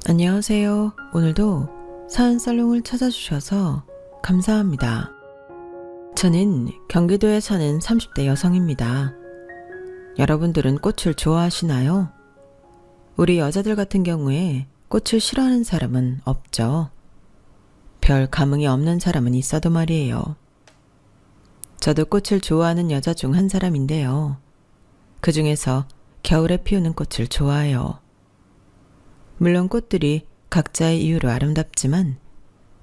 안녕하세요. 오늘도 사연살롱을 찾아주셔서 감사합니다. 저는 경기도에 사는 30대 여성입니다. 여러분들은 꽃을 좋아하시나요? 우리 여자들 같은 경우에 꽃을 싫어하는 사람은 없죠. 별 감흥이 없는 사람은 있어도 말이에요. 저도 꽃을 좋아하는 여자 중 한 사람인데요. 그 중에서 겨울에 피우는 꽃을 좋아해요. 물론 꽃들이 각자의 이유로 아름답지만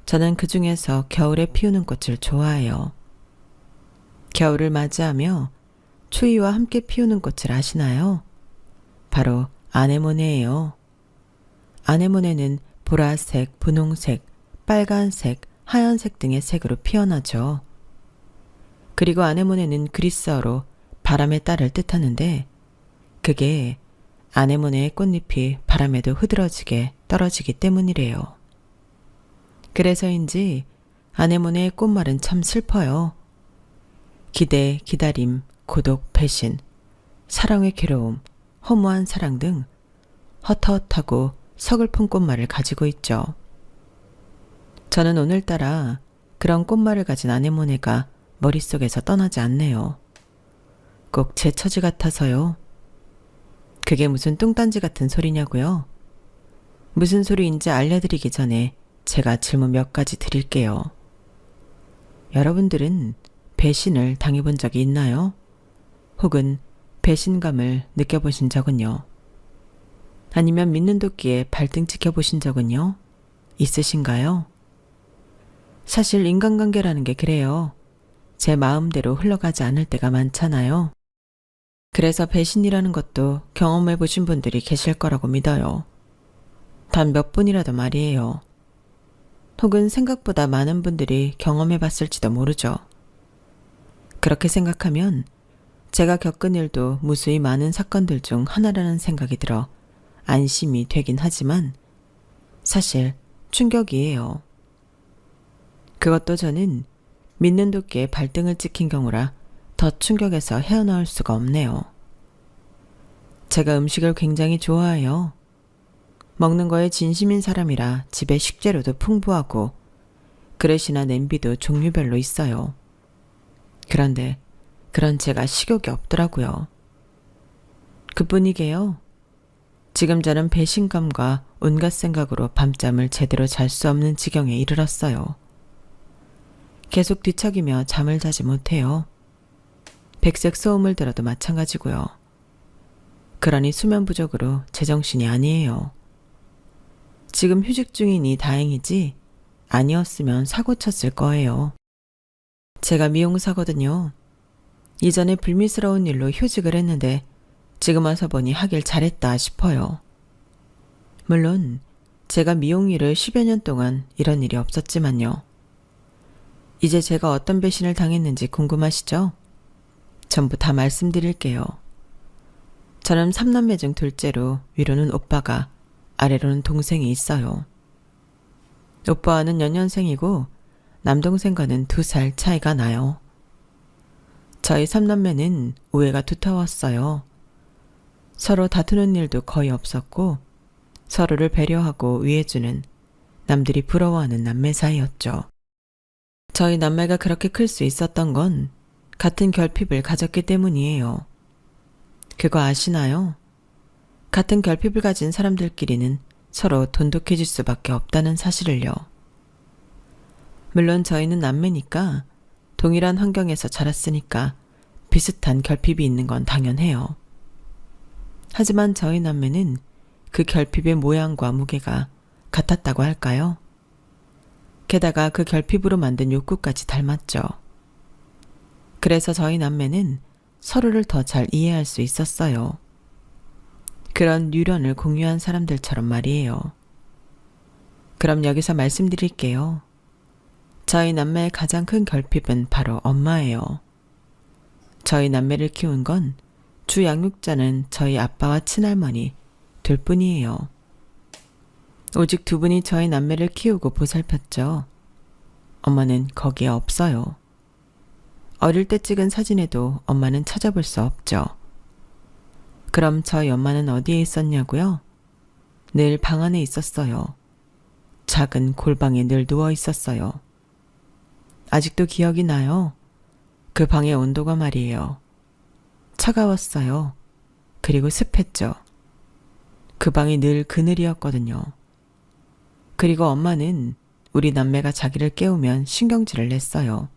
저는 그 중에서 겨울에 피우는 꽃을 좋아해요. 겨울을 맞이하며 추위와 함께 피우는 꽃을 아시나요? 바로 아네모네예요. 아네모네는 보라색, 분홍색, 빨간색, 하얀색 등의 색으로 피어나죠. 그리고 아네모네는 그리스어로 바람의 딸을 뜻하는데 그게 아네모네의 꽃잎이 바람에도 흐드러지게 떨어지기 때문이래요. 그래서인지 아네모네의 꽃말은 참 슬퍼요. 기대, 기다림, 고독, 배신, 사랑의 괴로움, 허무한 사랑 등 헛헛하고 서글픈 꽃말을 가지고 있죠. 저는 오늘따라 그런 꽃말을 가진 아네모네가 머릿속에서 떠나지 않네요. 꼭 제 처지 같아서요. 그게 무슨 뚱딴지 같은 소리냐고요? 무슨 소리인지 알려드리기 전에 제가 질문 몇 가지 드릴게요. 여러분들은 배신을 당해본 적이 있나요? 혹은 배신감을 느껴보신 적은요? 아니면 믿는 도끼에 발등 찍혀보신 적은요? 있으신가요? 사실 인간관계라는 게 그래요. 제 마음대로 흘러가지 않을 때가 많잖아요. 그래서 배신이라는 것도 경험해 보신 분들이 계실 거라고 믿어요. 단 몇 분이라도 말이에요. 혹은 생각보다 많은 분들이 경험해 봤을지도 모르죠. 그렇게 생각하면 제가 겪은 일도 무수히 많은 사건들 중 하나라는 생각이 들어 안심이 되긴 하지만 사실 충격이에요. 그것도 저는 믿는 도끼에 발등을 찍힌 경우라 더 충격에서 헤어나올 수가 없네요. 제가 음식을 굉장히 좋아해요. 먹는 거에 진심인 사람이라 집에 식재료도 풍부하고 그릇이나 냄비도 종류별로 있어요. 그런데 그런 제가 식욕이 없더라고요. 그뿐이게요. 지금 저는 배신감과 온갖 생각으로 밤잠을 제대로 잘 수 없는 지경에 이르렀어요. 계속 뒤척이며 잠을 자지 못해요. 백색 소음을 들어도 마찬가지고요. 그러니 수면 부족으로 제정신이 아니에요. 지금 휴직 중이니 다행이지 아니었으면 사고 쳤을 거예요. 제가 미용사거든요. 이전에 불미스러운 일로 휴직을 했는데 지금 와서 보니 하길 잘했다 싶어요. 물론 제가 미용 일을 10여 년 동안 이런 일이 없었지만요. 이제 제가 어떤 배신을 당했는지 궁금하시죠? 전부 다 말씀드릴게요. 저는 3남매 중 둘째로 위로는 오빠가, 아래로는 동생이 있어요. 오빠와는 연년생이고 남동생과는 2살 차이가 나요. 저희 3남매는 우애가 두터웠어요. 서로 다투는 일도 거의 없었고 서로를 배려하고 위해주는 남들이 부러워하는 남매 사이였죠. 저희 남매가 그렇게 클 수 있었던 건 같은 결핍을 가졌기 때문이에요. 그거 아시나요? 같은 결핍을 가진 사람들끼리는 서로 돈독해질 수밖에 없다는 사실을요. 물론 저희는 남매니까 동일한 환경에서 자랐으니까 비슷한 결핍이 있는 건 당연해요. 하지만 저희 남매는 그 결핍의 모양과 무게가 같았다고 할까요? 게다가 그 결핍으로 만든 욕구까지 닮았죠. 그래서 저희 남매는 서로를 더 잘 이해할 수 있었어요. 그런 유련을 공유한 사람들처럼 말이에요. 그럼 여기서 말씀드릴게요. 저희 남매의 가장 큰 결핍은 바로 엄마예요. 저희 남매를 키운 건 주 양육자는 저희 아빠와 친할머니 둘 뿐이에요. 오직 2분이 저희 남매를 키우고 보살폈죠. 엄마는 거기에 없어요. 어릴 때 찍은 사진에도 엄마는 찾아볼 수 없죠. 그럼 저희 엄마는 어디에 있었냐고요? 늘 방 안에 있었어요. 작은 골방에 늘 누워 있었어요. 아직도 기억이 나요. 그 방의 온도가 말이에요. 차가웠어요. 그리고 습했죠. 그 방이 늘 그늘이었거든요. 그리고 엄마는 우리 남매가 자기를 깨우면 신경질을 냈어요.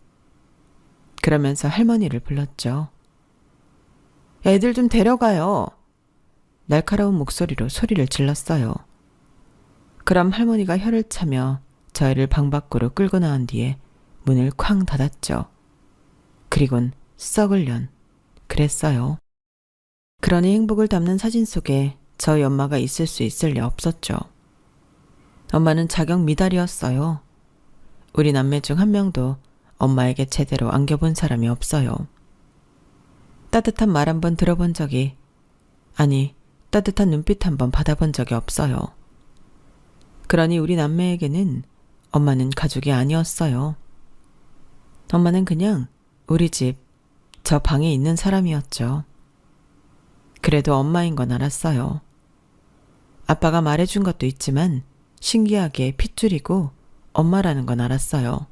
그러면서 할머니를 불렀죠. 애들 좀 데려가요. 날카로운 목소리로 소리를 질렀어요. 그럼 할머니가 혀를 차며 저희를 방 밖으로 끌고 나온 뒤에 문을 쾅 닫았죠. 그리곤 썩을 년 그랬어요. 그러니 행복을 담는 사진 속에 저희 엄마가 있을 수 있을 리 없었죠. 엄마는 자격 미달이었어요. 우리 남매 중 한 명도 엄마에게 제대로 안겨본 사람이 없어요. 따뜻한 말 한 번 들어본 적이, 아니 따뜻한 눈빛 한 번 받아본 적이 없어요. 그러니 우리 남매에게는 엄마는 가족이 아니었어요. 엄마는 그냥 우리 집, 저 방에 있는 사람이었죠. 그래도 엄마인 건 알았어요. 아빠가 말해준 것도 있지만 신기하게 핏줄이고 엄마라는 건 알았어요.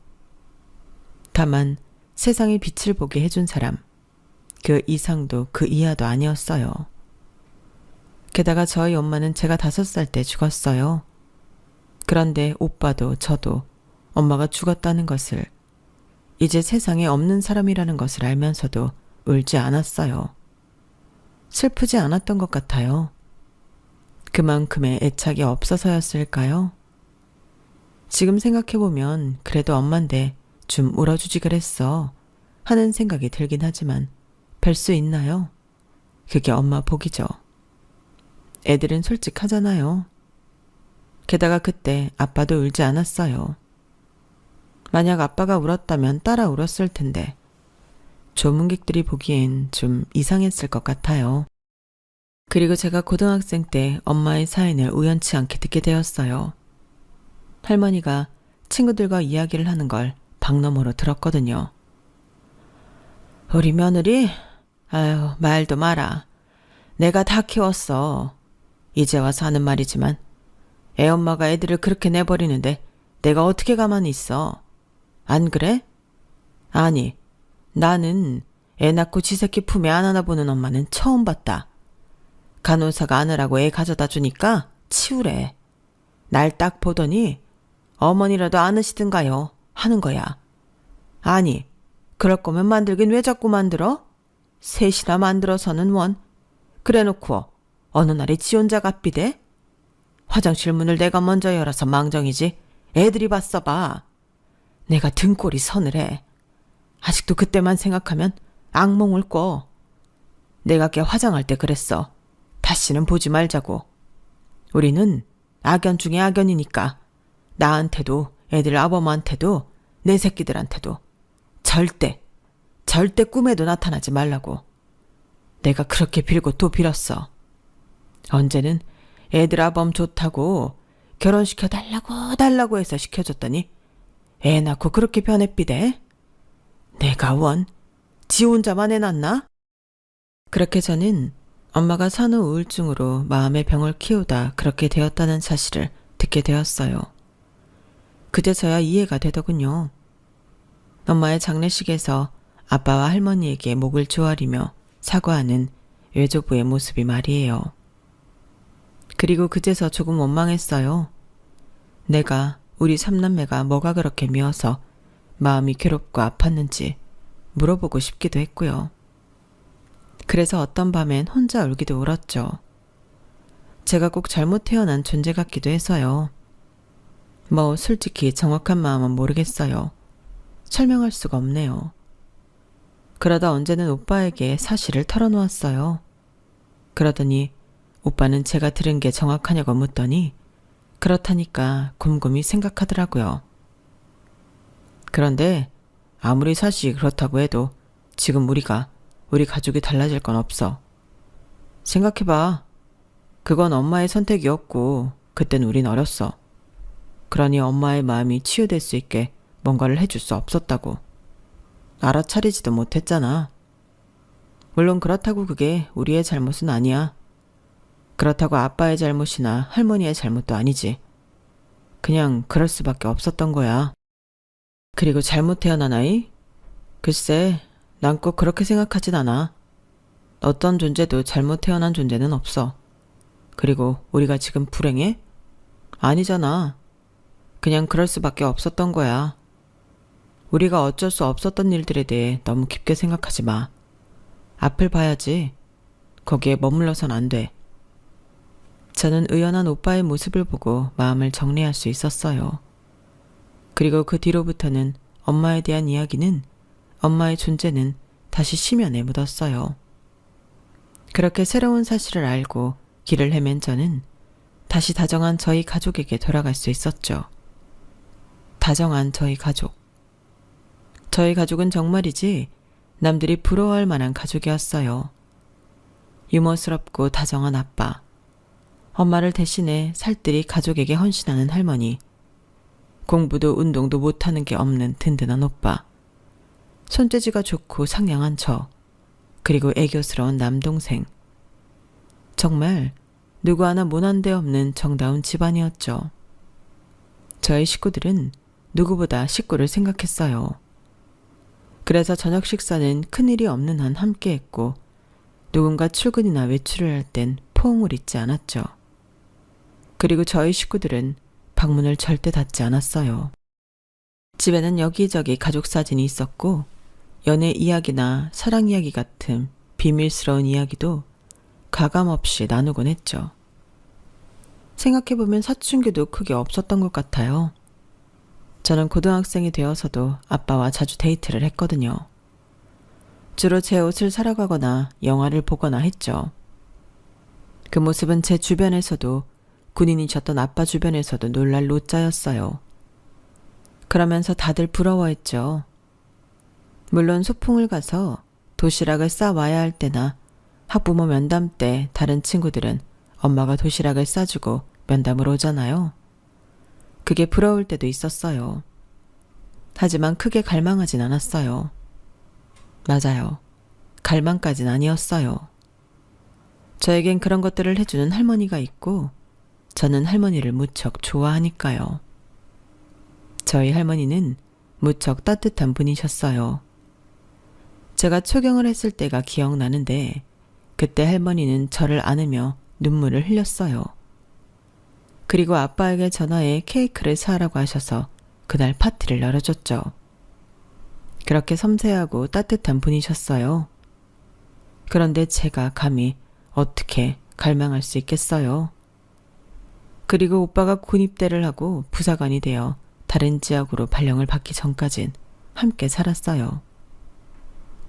다만 세상의 빛을 보게 해준 사람, 그 이상도 그 이하도 아니었어요. 게다가 저희 엄마는 제가 5살 때 죽었어요. 그런데 오빠도 저도 엄마가 죽었다는 것을, 이제 세상에 없는 사람이라는 것을 알면서도 울지 않았어요. 슬프지 않았던 것 같아요. 그만큼의 애착이 없어서였을까요? 지금 생각해보면 그래도 엄만데 좀 울어주지 그랬어 하는 생각이 들긴 하지만 별 수 있나요? 그게 엄마 복이죠. 애들은 솔직하잖아요. 게다가 그때 아빠도 울지 않았어요. 만약 아빠가 울었다면 따라 울었을 텐데 조문객들이 보기엔 좀 이상했을 것 같아요. 그리고 제가 고등학생 때 엄마의 사연을 우연치 않게 듣게 되었어요. 할머니가 친구들과 이야기를 하는 걸 방 너머로 들었거든요. 우리 며느리? 아유, 말도 마라. 내가 다 키웠어. 이제 와서 하는 말이지만 애엄마가 애들을 그렇게 내버리는데 내가 어떻게 가만히 있어? 안 그래? 아니, 나는 애 낳고 지 새끼 품에 안 안아보는 엄마는 처음 봤다. 간호사가 안으라고 애 가져다 주니까 치우래. 날 딱 보더니 어머니라도 안으시든가요 하는 거야. 아니, 그럴 거면 만들긴 왜 자꾸 만들어? 셋이나 만들어서는 원. 그래놓고 어느 날에 지 혼자 갓비대? 화장실 문을 내가 먼저 열어서 망정이지 애들이 봤어 봐. 내가 등골이 서늘해. 아직도 그때만 생각하면 악몽을 꿔. 내가 걔 화장할 때 그랬어. 다시는 보지 말자고. 우리는 악연 중에 악연이니까 나한테도 애들 아범한테도 내 새끼들한테도 절대 꿈에도 나타나지 말라고. 내가 그렇게 빌고 또 빌었어. 언제는 애들 아범 좋다고 결혼시켜 달라고 해서 시켜줬더니 애 낳고 그렇게 변해삐대? 내가 지 혼자만 애 낳나? 그렇게 저는 엄마가 산후 우울증으로 마음의 병을 키우다 그렇게 되었다는 사실을 듣게 되었어요. 그제서야 이해가 되더군요. 엄마의 장례식에서 아빠와 할머니에게 목을 조아리며 사과하는 외조부의 모습이 말이에요. 그리고 그제서 조금 원망했어요. 내가 우리 삼남매가 뭐가 그렇게 미워서 마음이 괴롭고 아팠는지 물어보고 싶기도 했고요. 그래서 어떤 밤엔 혼자 울기도 울었죠. 제가 꼭 잘못 태어난 존재 같기도 해서요. 뭐 솔직히 정확한 마음은 모르겠어요. 설명할 수가 없네요. 그러다 언제는 오빠에게 사실을 털어놓았어요. 그러더니 오빠는 제가 들은 게 정확하냐고 묻더니 그렇다니까 곰곰이 생각하더라고요. 그런데 아무리 사실이 그렇다고 해도 지금 우리 가족이 달라질 건 없어. 생각해봐. 그건 엄마의 선택이었고 그땐 우린 어렸어. 그러니 엄마의 마음이 치유될 수 있게 뭔가를 해줄 수 없었다고. 알아차리지도 못했잖아. 물론 그렇다고 그게 우리의 잘못은 아니야. 그렇다고 아빠의 잘못이나 할머니의 잘못도 아니지. 그냥 그럴 수밖에 없었던 거야. 그리고 잘못 태어난 아이? 글쎄, 난 꼭 그렇게 생각하진 않아. 어떤 존재도 잘못 태어난 존재는 없어. 그리고 우리가 지금 불행해? 아니잖아. 그냥 그럴 수밖에 없었던 거야. 우리가 어쩔 수 없었던 일들에 대해 너무 깊게 생각하지 마. 앞을 봐야지. 거기에 머물러선 안 돼. 저는 의연한 오빠의 모습을 보고 마음을 정리할 수 있었어요. 그리고 그 뒤로부터는 엄마에 대한 이야기는, 엄마의 존재는 다시 심연에 묻었어요. 그렇게 새로운 사실을 알고 길을 헤맨 저는 다시 다정한 저희 가족에게 돌아갈 수 있었죠. 다정한 저희 가족. 저희 가족은 정말이지 남들이 부러워할 만한 가족이었어요. 유머스럽고 다정한 아빠, 엄마를 대신해 살뜰히 가족에게 헌신하는 할머니, 공부도 운동도 못하는 게 없는 든든한 오빠, 손재주가 좋고 상냥한 저, 그리고 애교스러운 남동생. 정말 누구 하나 모난 데 없는 정다운 집안이었죠. 저희 식구들은 누구보다 식구를 생각했어요. 그래서 저녁 식사는 큰일이 없는 한 함께 했고, 누군가 출근이나 외출을 할 땐 포옹을 잊지 않았죠. 그리고 저희 식구들은 방문을 절대 닫지 않았어요. 집에는 여기저기 가족 사진이 있었고, 연애 이야기나 사랑 이야기 같은 비밀스러운 이야기도 가감없이 나누곤 했죠. 생각해보면 사춘기도 크게 없었던 것 같아요. 저는 고등학생이 되어서도 아빠와 자주 데이트를 했거든요. 주로 제 옷을 사러 가거나 영화를 보거나 했죠. 그 모습은 제 주변에서도, 군인이셨던 아빠 주변에서도 놀랄 노자였어요. 그러면서 다들 부러워했죠. 물론 소풍을 가서 도시락을 싸와야 할 때나 학부모 면담 때 다른 친구들은 엄마가 도시락을 싸주고 면담을 오잖아요. 그게 부러울 때도 있었어요. 하지만 크게 갈망하진 않았어요. 맞아요. 갈망까진 아니었어요. 저에겐 그런 것들을 해주는 할머니가 있고, 저는 할머니를 무척 좋아하니까요. 저희 할머니는 무척 따뜻한 분이셨어요. 제가 초경을 했을 때가 기억나는데, 그때 할머니는 저를 안으며 눈물을 흘렸어요. 그리고 아빠에게 전화해 케이크를 사라고 하셔서 그날 파티를 열어줬죠. 그렇게 섬세하고 따뜻한 분이셨어요. 그런데 제가 감히 어떻게 갈망할 수 있겠어요? 그리고 오빠가 군입대를 하고 부사관이 되어 다른 지역으로 발령을 받기 전까진 함께 살았어요.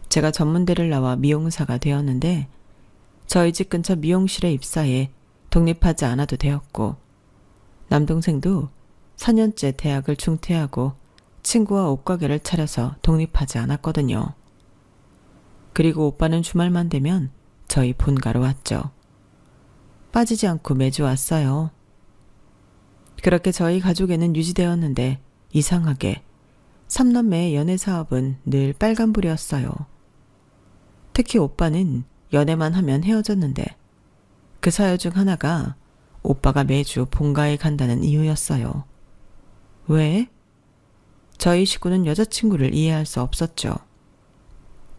제가 전문대를 나와 미용사가 되었는데 저희 집 근처 미용실에 입사해 독립하지 않아도 되었고, 남동생도 4년째 대학을 중퇴하고 친구와 옷가게를 차려서 독립하지 않았거든요. 그리고 오빠는 주말만 되면 저희 본가로 왔죠. 빠지지 않고 매주 왔어요. 그렇게 저희 가족에는 유지되었는데 이상하게 3남매의 연애 사업은 늘 빨간불이었어요. 특히 오빠는 연애만 하면 헤어졌는데 그 사유 중 하나가 오빠가 매주 본가에 간다는 이유였어요. 왜? 저희 식구는 여자친구를 이해할 수 없었죠.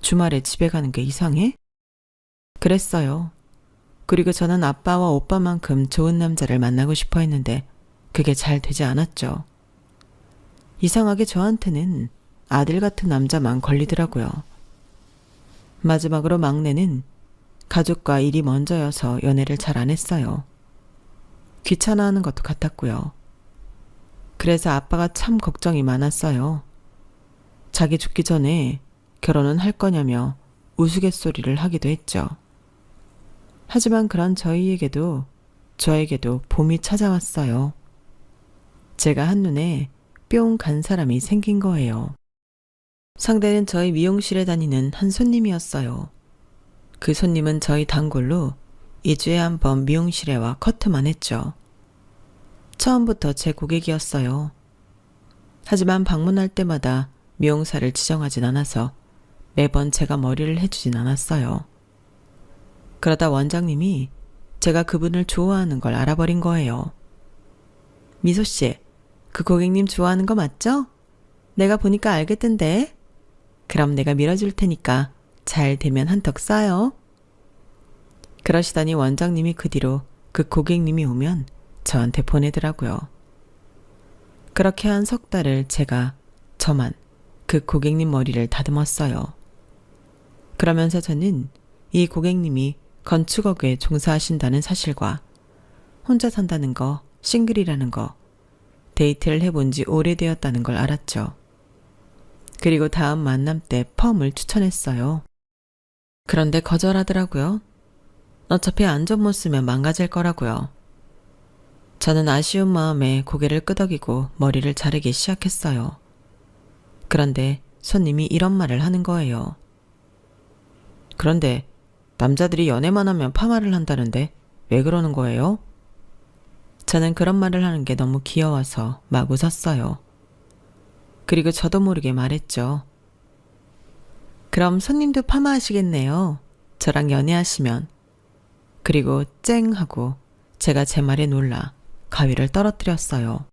주말에 집에 가는 게 이상해? 그랬어요. 그리고 저는 아빠와 오빠만큼 좋은 남자를 만나고 싶어 했는데 그게 잘 되지 않았죠. 이상하게 저한테는 아들 같은 남자만 걸리더라고요. 마지막으로 막내는 가족과 일이 먼저여서 연애를 잘 안 했어요. 귀찮아하는 것도 같았고요. 그래서 아빠가 참 걱정이 많았어요. 자기 죽기 전에 결혼은 할 거냐며 우스갯소리를 하기도 했죠. 하지만 그런 저희에게도 저에게도 봄이 찾아왔어요. 제가 한눈에 뿅 간 사람이 생긴 거예요. 상대는 저희 미용실에 다니는 한 손님이었어요. 그 손님은 저희 단골로 2주에 한 번 미용실에 와 커트만 했죠. 처음부터 제 고객이었어요. 하지만 방문할 때마다 미용사를 지정하진 않아서 매번 제가 머리를 해주진 않았어요. 그러다 원장님이 제가 그분을 좋아하는 걸 알아버린 거예요. 미소 씨, 그 고객님 좋아하는 거 맞죠? 내가 보니까 알겠던데. 그럼 내가 밀어줄 테니까 잘 되면 한턱 쏴요. 그러시더니 원장님이 그 뒤로 그 고객님이 오면 저한테 보내더라고요. 그렇게 한 석 달을 저만 그 고객님 머리를 다듬었어요. 그러면서 저는 이 고객님이 건축업에 종사하신다는 사실과 혼자 산다는 거, 싱글이라는 거, 데이트를 해본 지 오래되었다는 걸 알았죠. 그리고 다음 만남 때 펌을 추천했어요. 그런데 거절하더라고요. 어차피 안전 못 쓰면 망가질 거라고요. 저는 아쉬운 마음에 고개를 끄덕이고 머리를 자르기 시작했어요. 그런데 손님이 이런 말을 하는 거예요. 그런데 남자들이 연애만 하면 파마를 한다는데 왜 그러는 거예요? 저는 그런 말을 하는 게 너무 귀여워서 막 웃었어요. 그리고 저도 모르게 말했죠. 그럼 손님도 파마하시겠네요. 저랑 연애하시면. 그리고 쨍 하고 제가 제 말에 놀라 가위를 떨어뜨렸어요.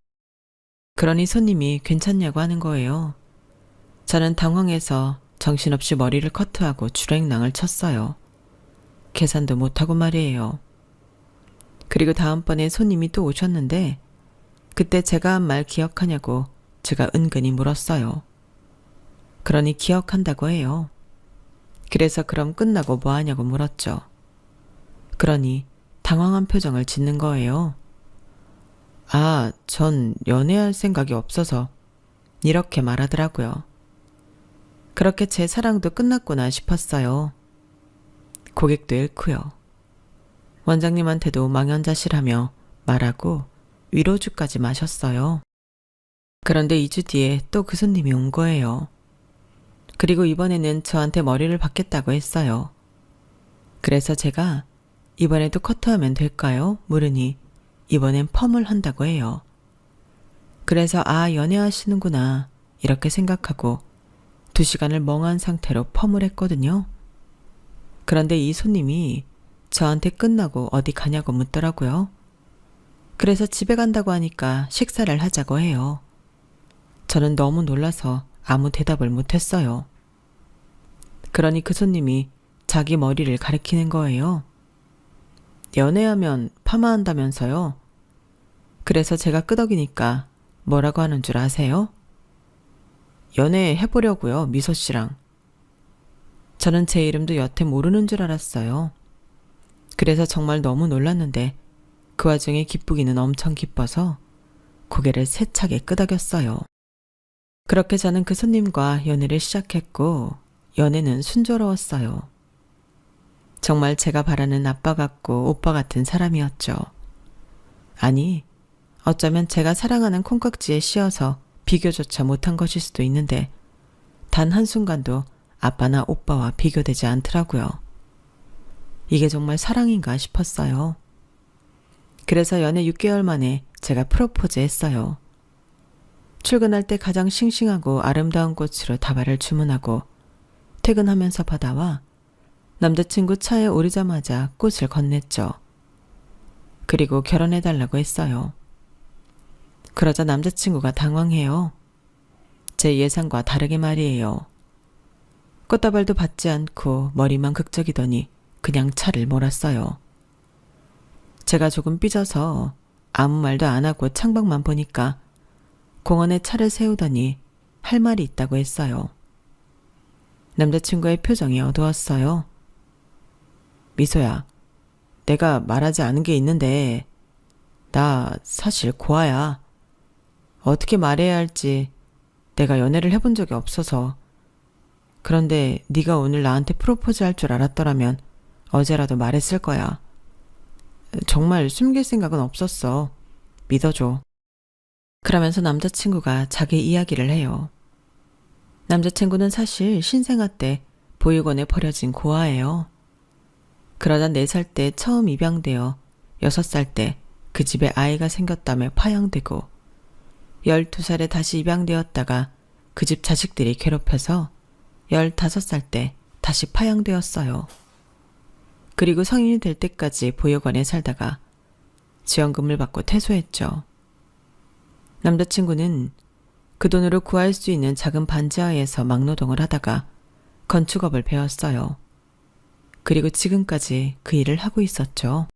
그러니 손님이 괜찮냐고 하는 거예요. 저는 당황해서 정신없이 머리를 커트하고 주랭랑을 쳤어요. 계산도 못하고 말이에요. 그리고 다음번에 손님이 또 오셨는데 그때 제가 한 말 기억하냐고 제가 은근히 물었어요. 그러니 기억한다고 해요. 그래서 그럼 끝나고 뭐 하냐고 물었죠. 그러니 당황한 표정을 짓는 거예요. 아, 전 연애할 생각이 없어서 이렇게 말하더라고요. 그렇게 제 사랑도 끝났구나 싶었어요. 고객도 잃고요. 원장님한테도 망연자실하며 말하고 위로주까지 마셨어요. 그런데 2주 뒤에 또 그 손님이 온 거예요. 그리고 이번에는 저한테 머리를 받겠다고 했어요. 그래서 제가 이번에도 커트하면 될까요? 물으니 이번엔 펌을 한다고 해요. 그래서 연애하시는구나 이렇게 생각하고 2시간을 멍한 상태로 펌을 했거든요. 그런데 이 손님이 저한테 끝나고 어디 가냐고 묻더라고요. 그래서 집에 간다고 하니까 식사를 하자고 해요. 저는 너무 놀라서 아무 대답을 못했어요. 그러니 그 손님이 자기 머리를 가리키는 거예요. 연애하면 파마한다면서요? 그래서 제가 끄덕이니까 뭐라고 하는 줄 아세요? 연애해보려고요, 미소 씨랑. 저는 제 이름도 여태 모르는 줄 알았어요. 그래서 정말 너무 놀랐는데 그 와중에 기쁘기는 엄청 기뻐서 고개를 세차게 끄덕였어요. 그렇게 저는 그 손님과 연애를 시작했고 연애는 순조로웠어요. 정말 제가 바라는 아빠 같고 오빠 같은 사람이었죠. 아니, 어쩌면 제가 사랑하는 콩깍지에 씌어서 비교조차 못한 것일 수도 있는데 단 한순간도 아빠나 오빠와 비교되지 않더라고요. 이게 정말 사랑인가 싶었어요. 그래서 연애 6개월 만에 제가 프로포즈 했어요. 출근할 때 가장 싱싱하고 아름다운 꽃으로 다발을 주문하고 퇴근하면서 받아와 남자친구 차에 오르자마자 꽃을 건넸죠. 그리고 결혼해달라고 했어요. 그러자 남자친구가 당황해요. 제 예상과 다르게 말이에요. 꽃다발도 받지 않고 머리만 극적이더니 그냥 차를 몰았어요. 제가 조금 삐져서 아무 말도 안 하고 창밖만 보니까 공원에 차를 세우더니 할 말이 있다고 했어요. 남자친구의 표정이 어두웠어요. 미소야, 내가 말하지 않은 게 있는데 나 사실 고아야. 어떻게 말해야 할지 내가 연애를 해본 적이 없어서. 그런데 네가 오늘 나한테 프로포즈 할 줄 알았더라면 어제라도 말했을 거야. 정말 숨길 생각은 없었어. 믿어줘. 그러면서 남자친구가 자기 이야기를 해요. 남자친구는 사실 신생아 때 보육원에 버려진 고아예요. 그러다 4살 때 처음 입양되어 6살 때 그 집에 아이가 생겼다며 파양되고 12살에 다시 입양되었다가 그 집 자식들이 괴롭혀서 15살 때 다시 파양되었어요. 그리고 성인이 될 때까지 보육원에 살다가 지원금을 받고 퇴소했죠. 남자친구는 그 돈으로 구할 수 있는 작은 반지하에서 막노동을 하다가 건축업을 배웠어요. 그리고 지금까지 그 일을 하고 있었죠.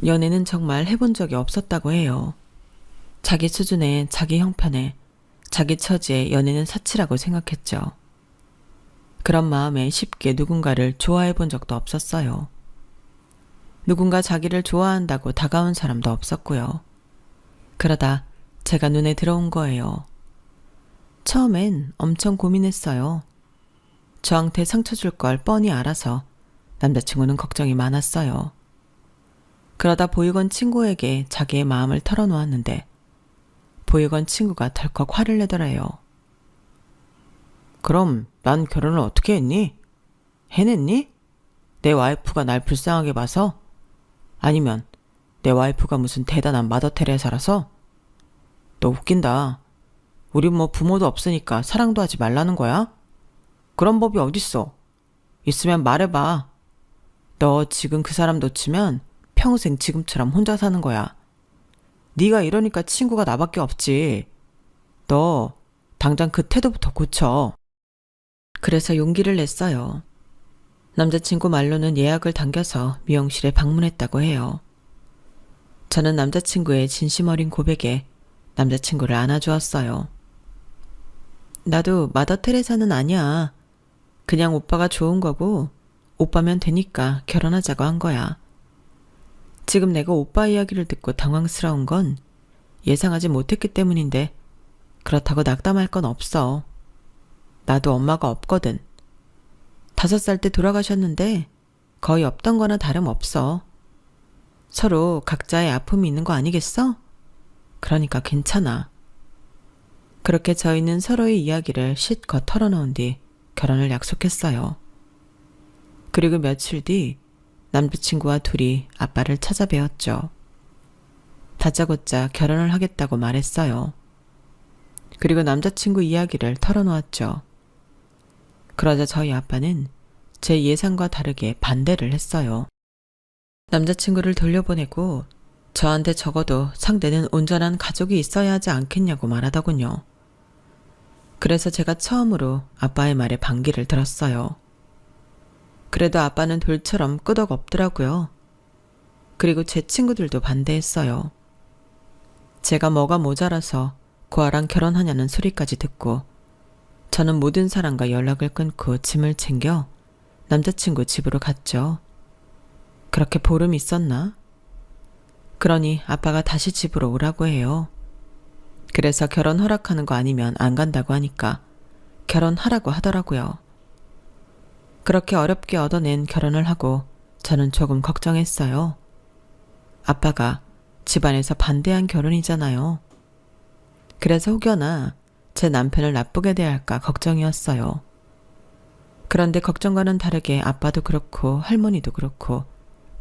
연애는 정말 해본 적이 없었다고 해요. 자기 수준에, 자기 형편에, 자기 처지에 연애는 사치라고 생각했죠. 그런 마음에 쉽게 누군가를 좋아해 본 적도 없었어요. 누군가 자기를 좋아한다고 다가온 사람도 없었고요. 그러다 제가 눈에 들어온 거예요. 처음엔 엄청 고민했어요. 저한테 상처 줄 걸 뻔히 알아서 남자친구는 걱정이 많았어요. 그러다 보육원 친구에게 자기의 마음을 털어놓았는데 보육원 친구가 덜컥 화를 내더래요. 그럼 난 결혼을 어떻게 했니? 해냈니? 내 와이프가 날 불쌍하게 봐서? 아니면 내 와이프가 무슨 대단한 마더 테레사라서? 너 웃긴다. 우린 뭐 부모도 없으니까 사랑도 하지 말라는 거야? 그런 법이 어딨어. 있으면 말해봐. 너 지금 그 사람 놓치면 평생 지금처럼 혼자 사는 거야. 네가 이러니까 친구가 나밖에 없지. 너 당장 그 태도부터 고쳐. 그래서 용기를 냈어요. 남자친구 말로는 예약을 당겨서 미용실에 방문했다고 해요. 저는 남자친구의 진심 어린 고백에 남자친구를 안아주었어요. 나도 마더 테레사는 아니야. 그냥 오빠가 좋은 거고 오빠면 되니까 결혼하자고 한 거야. 지금 내가 오빠 이야기를 듣고 당황스러운 건 예상하지 못했기 때문인데 그렇다고 낙담할 건 없어. 나도 엄마가 없거든. 5살 때 돌아가셨는데 거의 없던 거나 다름없어. 서로 각자의 아픔이 있는 거 아니겠어? 그러니까 괜찮아. 그렇게 저희는 서로의 이야기를 실컷 털어놓은 뒤 결혼을 약속했어요. 그리고 며칠 뒤 남자친구와 둘이 아빠를 찾아뵈었죠. 다짜고짜 결혼을 하겠다고 말했어요. 그리고 남자친구 이야기를 털어놓았죠. 그러자 저희 아빠는 제 예상과 다르게 반대를 했어요. 남자친구를 돌려보내고 저한테 적어도 상대는 온전한 가족이 있어야 하지 않겠냐고 말하더군요. 그래서 제가 처음으로 아빠의 말에 반기를 들었어요. 그래도 아빠는 돌처럼 끄덕없더라고요. 그리고 제 친구들도 반대했어요. 제가 뭐가 모자라서 고아랑 결혼하냐는 소리까지 듣고 저는 모든 사람과 연락을 끊고 짐을 챙겨 남자친구 집으로 갔죠. 그렇게 보름 있었나? 그러니 아빠가 다시 집으로 오라고 해요. 그래서 결혼 허락하는 거 아니면 안 간다고 하니까 결혼하라고 하더라고요. 그렇게 어렵게 얻어낸 결혼을 하고 저는 조금 걱정했어요. 아빠가 집안에서 반대한 결혼이잖아요. 그래서 혹여나 제 남편을 나쁘게 대할까 걱정이었어요. 그런데 걱정과는 다르게 아빠도 그렇고 할머니도 그렇고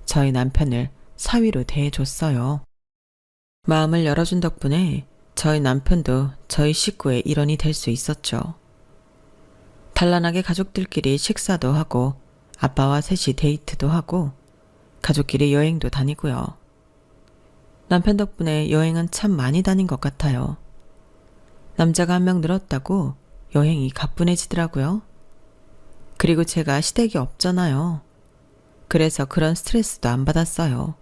저희 남편을 사위로 대해줬어요. 마음을 열어준 덕분에 저희 남편도 저희 식구의 일원이 될 수 있었죠. 단란하게 가족들끼리 식사도 하고 아빠와 셋이 데이트도 하고 가족끼리 여행도 다니고요. 남편 덕분에 여행은 참 많이 다닌 것 같아요. 남자가 1명 늘었다고 여행이 가뿐해지더라고요. 그리고 제가 시댁이 없잖아요. 그래서 그런 스트레스도 안 받았어요.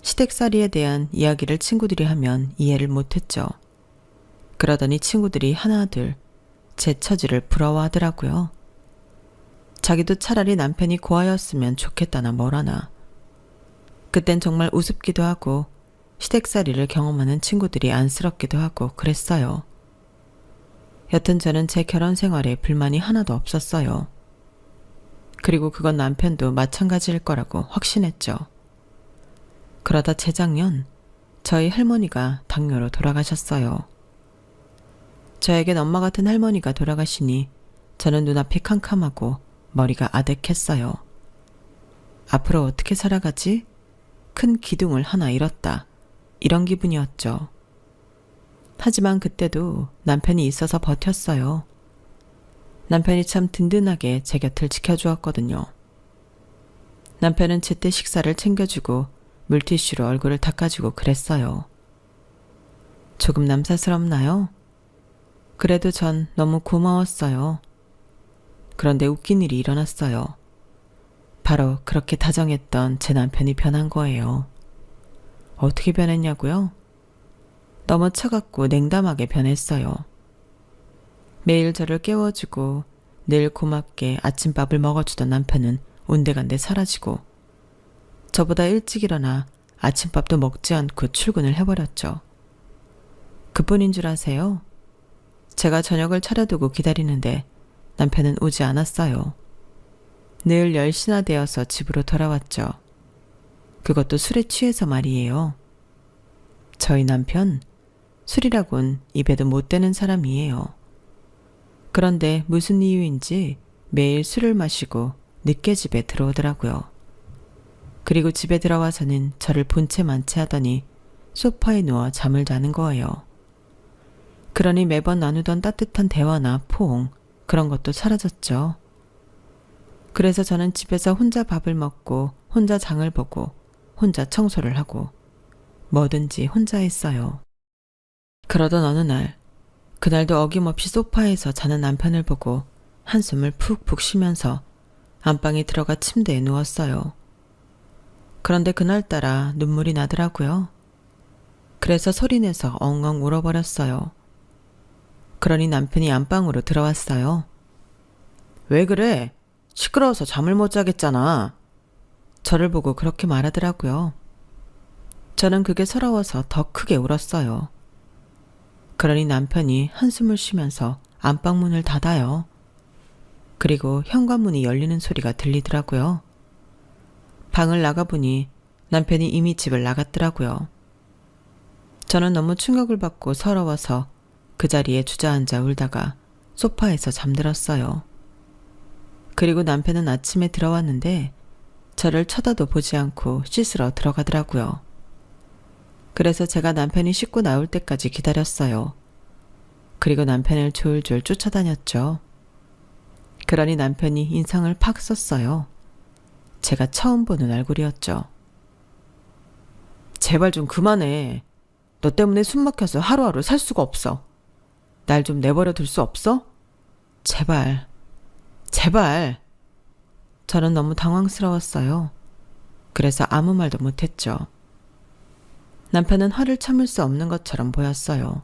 시댁살이에 대한 이야기를 친구들이 하면 이해를 못했죠. 그러더니 친구들이 하나둘 제 처지를 부러워하더라고요. 자기도 차라리 남편이 고아였으면 좋겠다나 뭐라나. 그땐 정말 우습기도 하고 시댁살이를 경험하는 친구들이 안쓰럽기도 하고 그랬어요. 여튼 저는 제 결혼 생활에 불만이 하나도 없었어요. 그리고 그건 남편도 마찬가지일 거라고 확신했죠. 그러다 재작년 저희 할머니가 당뇨로 돌아가셨어요. 저에겐 엄마 같은 할머니가 돌아가시니 저는 눈앞이 캄캄하고 머리가 아득했어요. 앞으로 어떻게 살아가지? 큰 기둥을 하나 잃었다. 이런 기분이었죠. 하지만 그때도 남편이 있어서 버텼어요. 남편이 참 든든하게 제 곁을 지켜주었거든요. 남편은 제때 식사를 챙겨주고 물티슈로 얼굴을 닦아주고 그랬어요. 조금 남사스럽나요? 그래도 전 너무 고마웠어요. 그런데 웃긴 일이 일어났어요. 바로 그렇게 다정했던 제 남편이 변한 거예요. 어떻게 변했냐고요? 너무 차갑고 냉담하게 변했어요. 매일 저를 깨워주고 늘 고맙게 아침밥을 먹어주던 남편은 온데간데 사라지고 저보다 일찍 일어나 아침밥도 먹지 않고 출근을 해버렸죠. 그뿐인 줄 아세요? 제가 저녁을 차려두고 기다리는데 남편은 오지 않았어요. 늘 10시나 되어서 집으로 돌아왔죠. 그것도 술에 취해서 말이에요. 저희 남편, 술이라곤 입에도 못 대는 사람이에요. 그런데 무슨 이유인지 매일 술을 마시고 늦게 집에 들어오더라고요. 그리고 집에 들어와서는 저를 본체 만취하더니 소파에 누워 잠을 자는 거예요. 그러니 매번 나누던 따뜻한 대화나 포옹, 그런 것도 사라졌죠. 그래서 저는 집에서 혼자 밥을 먹고 혼자 장을 보고 혼자 청소를 하고 뭐든지 혼자 했어요. 그러던 어느 날, 그날도 어김없이 소파에서 자는 남편을 보고 한숨을 푹푹 쉬면서 안방에 들어가 침대에 누웠어요. 그런데 그날따라 눈물이 나더라고요. 그래서 소리내서 엉엉 울어버렸어요. 그러니 남편이 안방으로 들어왔어요. 왜 그래? 시끄러워서 잠을 못 자겠잖아. 저를 보고 그렇게 말하더라고요. 저는 그게 서러워서 더 크게 울었어요. 그러니 남편이 한숨을 쉬면서 안방문을 닫아요. 그리고 현관문이 열리는 소리가 들리더라고요. 방을 나가보니 남편이 이미 집을 나갔더라고요. 저는 너무 충격을 받고 서러워서 그 자리에 주저앉아 울다가 소파에서 잠들었어요. 그리고 남편은 아침에 들어왔는데 저를 쳐다도 보지 않고 씻으러 들어가더라고요. 그래서 제가 남편이 씻고 나올 때까지 기다렸어요. 그리고 남편을 졸졸 쫓아다녔죠. 그러니 남편이 인상을 팍 썼어요. 제가 처음 보는 얼굴이었죠. 제발 좀 그만해. 너 때문에 숨 막혀서 하루하루 살 수가 없어. 날 좀 내버려 둘 수 없어? 제발. 제발. 저는 너무 당황스러웠어요. 그래서 아무 말도 못했죠. 남편은 화를 참을 수 없는 것처럼 보였어요.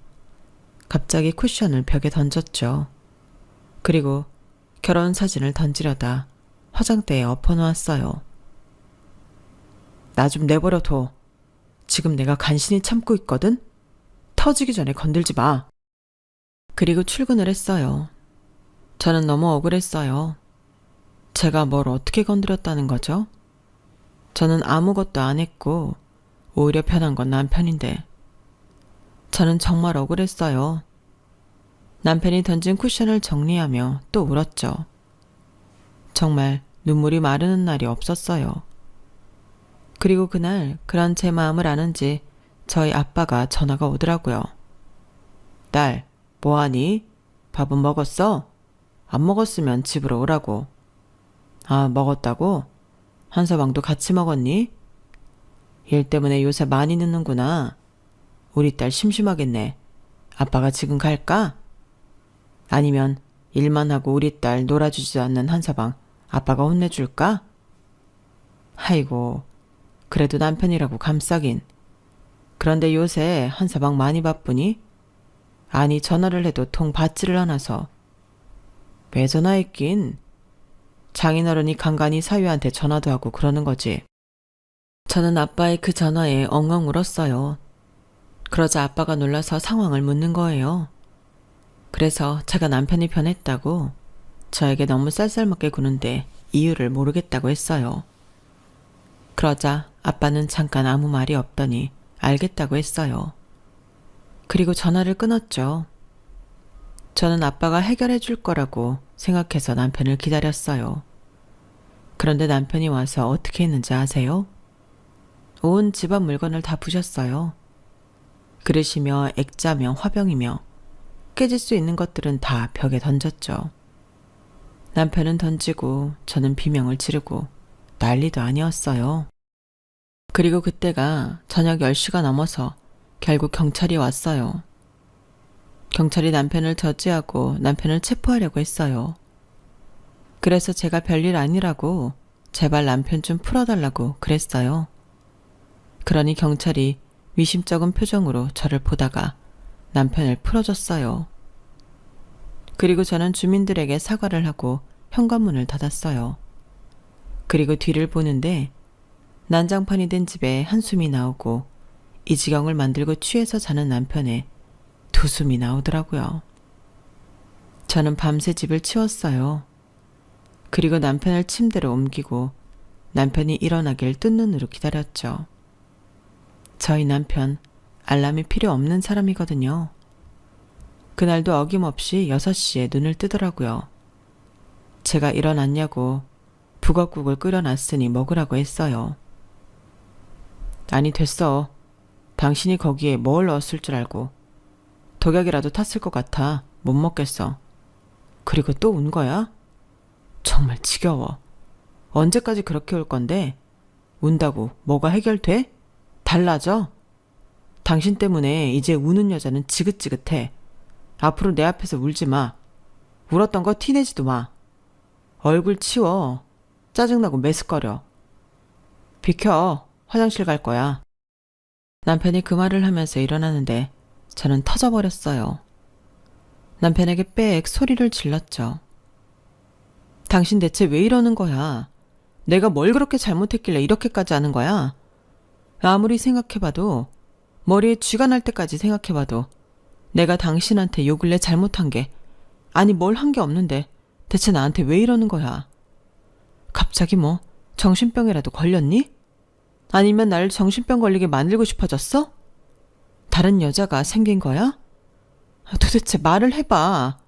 갑자기 쿠션을 벽에 던졌죠. 그리고 결혼 사진을 던지려다 화장대에 엎어놓았어요. 나 좀 내버려둬. 지금 내가 간신히 참고 있거든? 터지기 전에 건들지 마. 그리고 출근을 했어요. 저는 너무 억울했어요. 제가 뭘 어떻게 건드렸다는 거죠? 저는 아무것도 안 했고 오히려 편한 건 남편인데 저는 정말 억울했어요. 남편이 던진 쿠션을 정리하며 또 울었죠. 정말 눈물이 마르는 날이 없었어요. 그리고 그날 그런 제 마음을 아는지 저희 아빠가 전화가 오더라고요. 딸, 뭐하니? 밥은 먹었어? 안 먹었으면 집으로 오라고. 아, 먹었다고? 한서방도 같이 먹었니? 일 때문에 요새 많이 늦는구나. 우리 딸 심심하겠네. 아빠가 지금 갈까? 아니면 일만 하고 우리 딸 놀아주지도 않는 한서방 아빠가 혼내줄까? 아이고, 그래도 남편이라고 감싸긴. 그런데 요새 한서방 많이 바쁘니? 아니, 전화를 해도 통 받지를 않아서. 왜 전화했긴? 장인어른이 간간히 사위한테 전화도 하고 그러는 거지. 저는 아빠의 그 전화에 엉엉 울었어요. 그러자 아빠가 놀라서 상황을 묻는 거예요. 그래서 제가 남편이 변했다고 저에게 너무 쌀쌀맞게 구는데 이유를 모르겠다고 했어요. 그러자 아빠는 잠깐 아무 말이 없더니 알겠다고 했어요. 그리고 전화를 끊었죠. 저는 아빠가 해결해 줄 거라고 생각해서 남편을 기다렸어요. 그런데 남편이 와서 어떻게 했는지 아세요? 온 집안 물건을 다 부셨어요. 그릇이며 액자며 화병이며 깨질 수 있는 것들은 다 벽에 던졌죠. 남편은 던지고 저는 비명을 지르고 난리도 아니었어요. 그리고 그때가 저녁 10시가 넘어서 결국 경찰이 왔어요. 경찰이 남편을 저지하고 남편을 체포하려고 했어요. 그래서 제가 별일 아니라고 제발 남편 좀 풀어달라고 그랬어요. 그러니 경찰이 미심쩍은 표정으로 저를 보다가 남편을 풀어줬어요. 그리고 저는 주민들에게 사과를 하고 현관문을 닫았어요. 그리고 뒤를 보는데 난장판이 된 집에 한숨이 나오고 이 지경을 만들고 취해서 자는 남편의 두 숨이 나오더라고요. 저는 밤새 집을 치웠어요. 그리고 남편을 침대로 옮기고 남편이 일어나길 뜬 눈으로 기다렸죠. 저희 남편 알람이 필요 없는 사람이거든요. 그날도 어김없이 6시에 눈을 뜨더라고요. 제가 일어났냐고 북엇국을 끓여놨으니 먹으라고 했어요. 아니 됐어. 당신이 거기에 뭘 넣었을 줄 알고. 독약이라도 탔을 것 같아. 못 먹겠어. 그리고 또 운 거야? 정말 지겨워. 언제까지 그렇게 울 건데? 운다고 뭐가 해결돼? 달라져? 당신 때문에 이제 우는 여자는 지긋지긋해. 앞으로 내 앞에서 울지 마. 울었던 거 티내지도 마. 얼굴 치워. 짜증나고 메스꺼려. 비켜. 화장실 갈 거야. 남편이 그 말을 하면서 일어나는데 저는 터져버렸어요. 남편에게 빽 소리를 질렀죠. 당신 대체 왜 이러는 거야? 내가 뭘 그렇게 잘못했길래 이렇게까지 하는 거야? 아무리 생각해봐도, 머리에 쥐가 날 때까지 생각해봐도 내가 당신한테 요 근래 잘못한 게, 아니 뭘 한 게 없는데 대체 나한테 왜 이러는 거야? 갑자기 뭐 정신병이라도 걸렸니? 아니면 날 정신병 걸리게 만들고 싶어졌어? 다른 여자가 생긴 거야? 도대체 말을 해봐.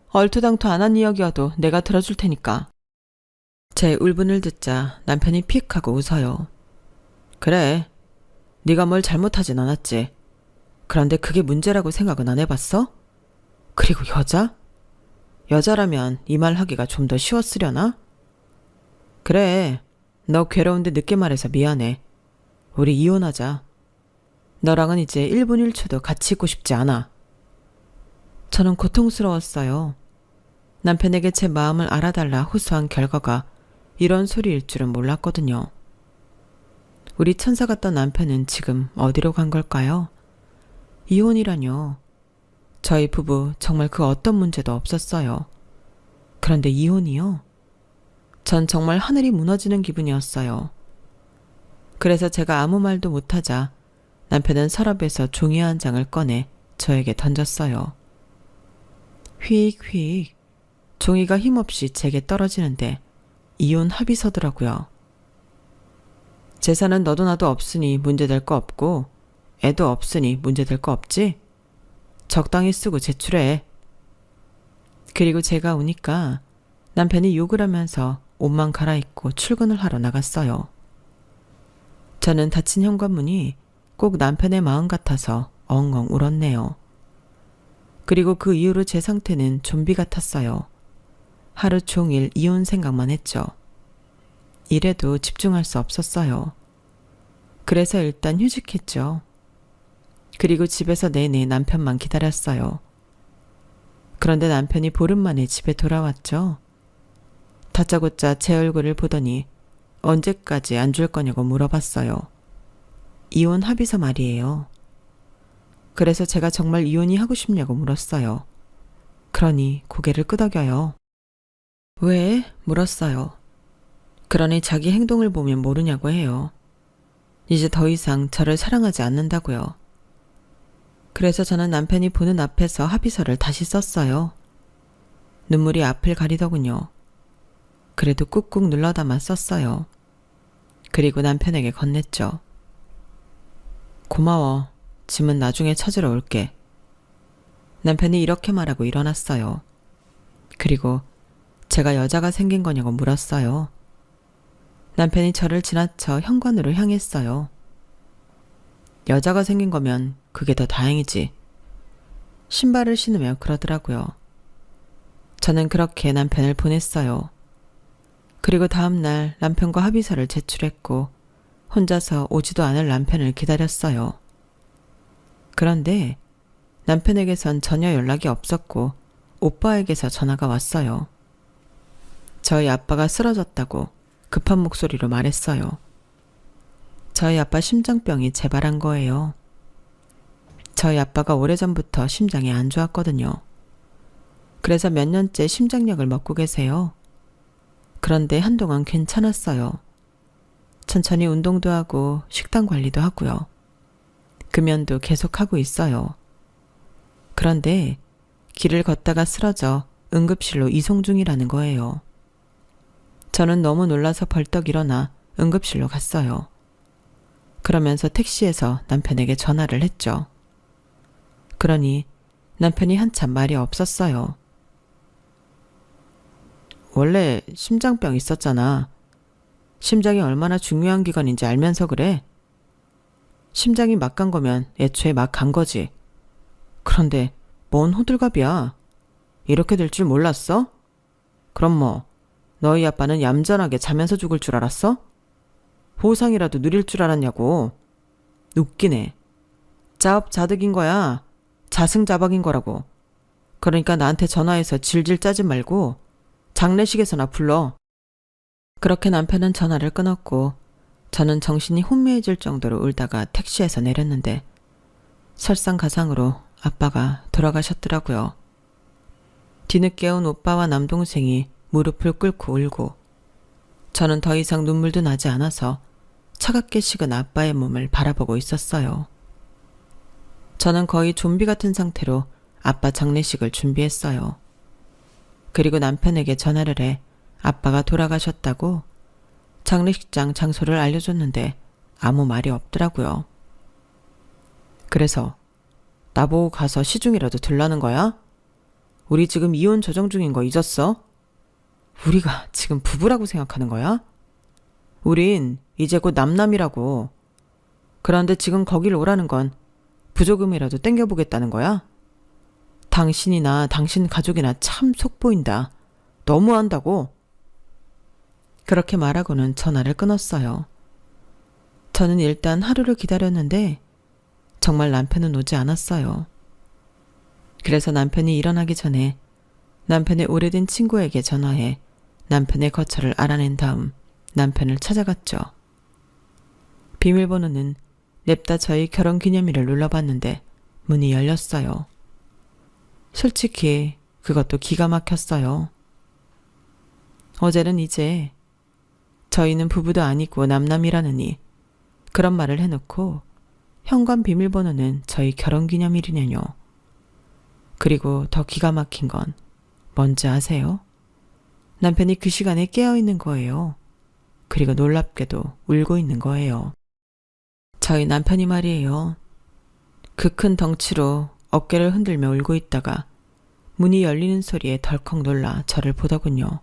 얼토당토 안 한 이야기여도 내가 들어줄 테니까. 제 울분을 듣자 남편이 픽 하고 웃어요. 그래, 네가 뭘 잘못하진 않았지. 그런데 그게 문제라고 생각은 안 해봤어? 그리고 여자? 여자라면 이 말 하기가 좀 더 쉬웠으려나? 그래, 너 괴로운데 늦게 말해서 미안해. 우리 이혼하자. 너랑은 이제 1분 1초도 같이 있고 싶지 않아. 저는 고통스러웠어요. 남편에게 제 마음을 알아달라 호소한 결과가 이런 소리일 줄은 몰랐거든요. 우리 천사 같던 남편은 지금 어디로 간 걸까요? 이혼이라뇨. 저희 부부 정말 그 어떤 문제도 없었어요. 그런데 이혼이요? 전 정말 하늘이 무너지는 기분이었어요. 그래서 제가 아무 말도 못하자 남편은 서랍에서 종이 한 장을 꺼내 저에게 던졌어요. 휙휙 종이가 힘없이 제게 떨어지는데 이혼 합의서더라고요. 재산은 너도 나도 없으니 문제될 거 없고 애도 없으니 문제될 거 없지? 적당히 쓰고 제출해. 그리고 제가 오니까 남편이 욕을 하면서 옷만 갈아입고 출근을 하러 나갔어요. 저는 닫힌 현관문이 꼭 남편의 마음 같아서 엉엉 울었네요. 그리고 그 이후로 제 상태는 좀비 같았어요. 하루 종일 이혼 생각만 했죠. 일에도 집중할 수 없었어요. 그래서 일단 휴직했죠. 그리고 집에서 내내 남편만 기다렸어요. 그런데 남편이 보름 만에 집에 돌아왔죠. 다짜고짜 제 얼굴을 보더니 언제까지 안 줄 거냐고 물어봤어요. 이혼 합의서 말이에요. 그래서 제가 정말 이혼이 하고 싶냐고 물었어요. 그러니 고개를 끄덕여요. 왜? 물었어요. 그러니 자기 행동을 보면 모르냐고 해요. 이제 더 이상 저를 사랑하지 않는다고요. 그래서 저는 남편이 보는 앞에서 합의서를 다시 썼어요. 눈물이 앞을 가리더군요. 그래도 꾹꾹 눌러담아 썼어요. 그리고 남편에게 건넸죠. 고마워. 짐은 나중에 찾으러 올게. 남편이 이렇게 말하고 일어났어요. 그리고 제가 여자가 생긴 거냐고 물었어요. 남편이 저를 지나쳐 현관으로 향했어요. 여자가 생긴 거면 그게 더 다행이지. 신발을 신으며 그러더라고요. 저는 그렇게 남편을 보냈어요. 그리고 다음날 남편과 합의서를 제출했고 혼자서 오지도 않을 남편을 기다렸어요. 그런데 남편에게선 전혀 연락이 없었고 오빠에게서 전화가 왔어요. 저희 아빠가 쓰러졌다고 급한 목소리로 말했어요. 저희 아빠 심장병이 재발한 거예요. 저희 아빠가 오래전부터 심장이 안 좋았거든요. 그래서 몇 년째 심장약을 먹고 계세요. 그런데 한동안 괜찮았어요. 천천히 운동도 하고 식단 관리도 하고요. 금연도 계속하고 있어요. 그런데 길을 걷다가 쓰러져 응급실로 이송 중이라는 거예요. 저는 너무 놀라서 벌떡 일어나 응급실로 갔어요. 그러면서 택시에서 남편에게 전화를 했죠. 그러니 남편이 한참 말이 없었어요. 원래 심장병 있었잖아. 심장이 얼마나 중요한 기관인지 알면서 그래. 심장이 막 간 거면 애초에 막 간 거지. 그런데 뭔 호들갑이야. 이렇게 될 줄 몰랐어? 그럼 뭐 너희 아빠는 얌전하게 자면서 죽을 줄 알았어? 보상이라도 누릴 줄 알았냐고. 웃기네. 자업자득인 거야. 자승자박인 거라고. 그러니까 나한테 전화해서 질질 짜지 말고 장례식에서나 불러. 그렇게 남편은 전화를 끊었고 저는 정신이 혼미해질 정도로 울다가 택시에서 내렸는데 설상가상으로 아빠가 돌아가셨더라고요. 뒤늦게 온 오빠와 남동생이 무릎을 꿇고 울고 저는 더 이상 눈물도 나지 않아서 차갑게 식은 아빠의 몸을 바라보고 있었어요. 저는 거의 좀비 같은 상태로 아빠 장례식을 준비했어요. 그리고 남편에게 전화를 해 아빠가 돌아가셨다고 장례식장 장소를 알려줬는데 아무 말이 없더라고요. 그래서 나보고 가서 시중이라도 들라는 거야? 우리 지금 이혼 조정 중인 거 잊었어? 우리가 지금 부부라고 생각하는 거야? 우린 이제 곧 남남이라고. 그런데 지금 거길 오라는 건 부조금이라도 땡겨보겠다는 거야? 당신이나 당신 가족이나 참 속보인다. 너무한다고. 그렇게 말하고는 전화를 끊었어요. 저는 일단 하루를 기다렸는데 정말 남편은 오지 않았어요. 그래서 남편이 일어나기 전에 남편의 오래된 친구에게 전화해 남편의 거처를 알아낸 다음 남편을 찾아갔죠. 비밀번호는 냅다 저희 결혼기념일을 눌러봤는데 문이 열렸어요. 솔직히 그것도 기가 막혔어요. 어제는 이제 저희는 부부도 아니고 남남이라느니 그런 말을 해놓고 현관 비밀번호는 저희 결혼기념일이냐뇨. 그리고 더 기가 막힌 건 뭔지 아세요? 남편이 그 시간에 깨어있는 거예요. 그리고 놀랍게도 울고 있는 거예요. 저희 남편이 말이에요. 그 큰 덩치로 어깨를 흔들며 울고 있다가 문이 열리는 소리에 덜컥 놀라 저를 보더군요.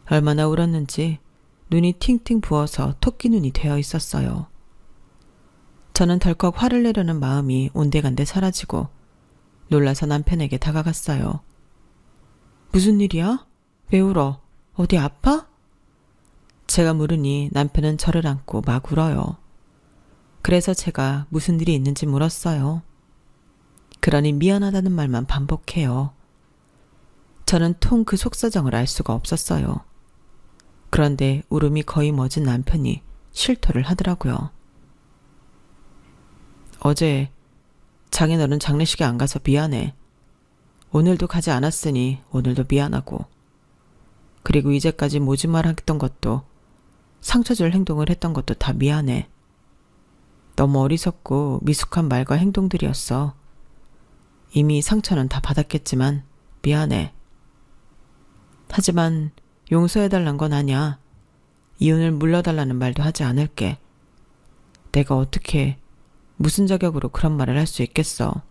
얼마나 울었는지 눈이 팅팅 부어서 토끼 눈이 되어 있었어요. 저는 덜컥 화를 내려는 마음이 온데간데 사라지고 놀라서 남편에게 다가갔어요. 무슨 일이야? 왜 울어? 어디 아파? 제가 물으니 남편은 저를 안고 막 울어요. 그래서 제가 무슨 일이 있는지 물었어요. 그러니 미안하다는 말만 반복해요. 저는 통 그 속사정을 알 수가 없었어요. 그런데 울음이 거의 멎은 남편이 실토를 하더라고요. 어제 장인어른 장례식에 안 가서 미안해. 오늘도 가지 않았으니 오늘도 미안하고. 그리고 이제까지 모지말 했던 것도 상처 줄 행동을 했던 것도 다 미안해. 너무 어리석고 미숙한 말과 행동들이었어. 이미 상처는 다 받았겠지만 미안해. 하지만 용서해달란 건 아냐. 이혼을 물러달라는 말도 하지 않을게. 내가 어떻게 무슨 자격으로 그런 말을 할 수 있겠어.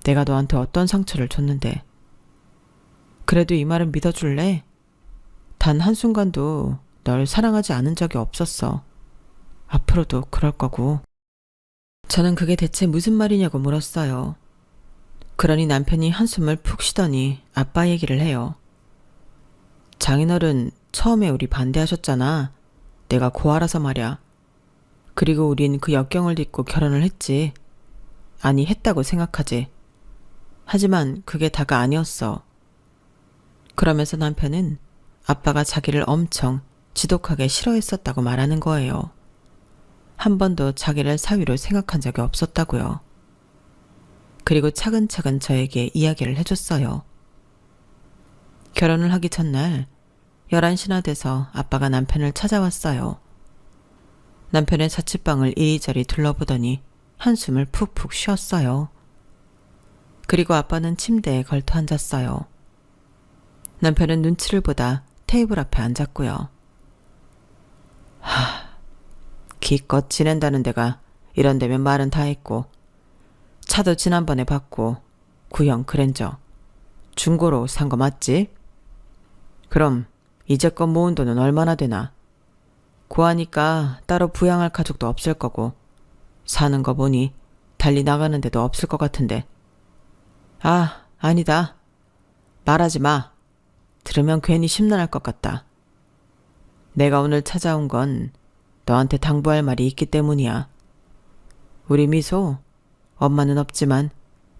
내가 너한테 어떤 상처를 줬는데. 그래도 이 말은 믿어줄래? 단 한순간도 널 사랑하지 않은 적이 없었어. 앞으로도 그럴 거고. 저는 그게 대체 무슨 말이냐고 물었어요. 그러니 남편이 한숨을 푹 쉬더니 아빠 얘기를 해요. 장인어른 처음에 우리 반대하셨잖아. 내가 고아라서 말이야. 그리고 우린 그 역경을 딛고 결혼을 했지. 아니, 했다고 생각하지. 하지만 그게 다가 아니었어. 그러면서 남편은 아빠가 자기를 엄청 지독하게 싫어했었다고 말하는 거예요. 한 번도 자기를 사위로 생각한 적이 없었다고요. 그리고 차근차근 저에게 이야기를 해줬어요. 결혼을 하기 전날 11시나 돼서 아빠가 남편을 찾아왔어요. 남편의 자취방을 이리저리 둘러보더니 한숨을 푹푹 쉬었어요. 그리고 아빠는 침대에 걸터 앉았어요. 남편은 눈치를 보다 테이블 앞에 앉았고요. 기껏 지낸다는 데가 이런 데면 말은 다 했고, 차도 지난번에 받고 구형 그랜저 중고로 산 거 맞지? 그럼 이제껏 모은 돈은 얼마나 되나? 구하니까 따로 부양할 가족도 없을 거고, 사는 거 보니 달리 나가는 데도 없을 것 같은데. 아, 아니다. 말하지 마. 들으면 괜히 심란할 것 같다. 내가 오늘 찾아온 건 너한테 당부할 말이 있기 때문이야. 우리 미소, 엄마는 없지만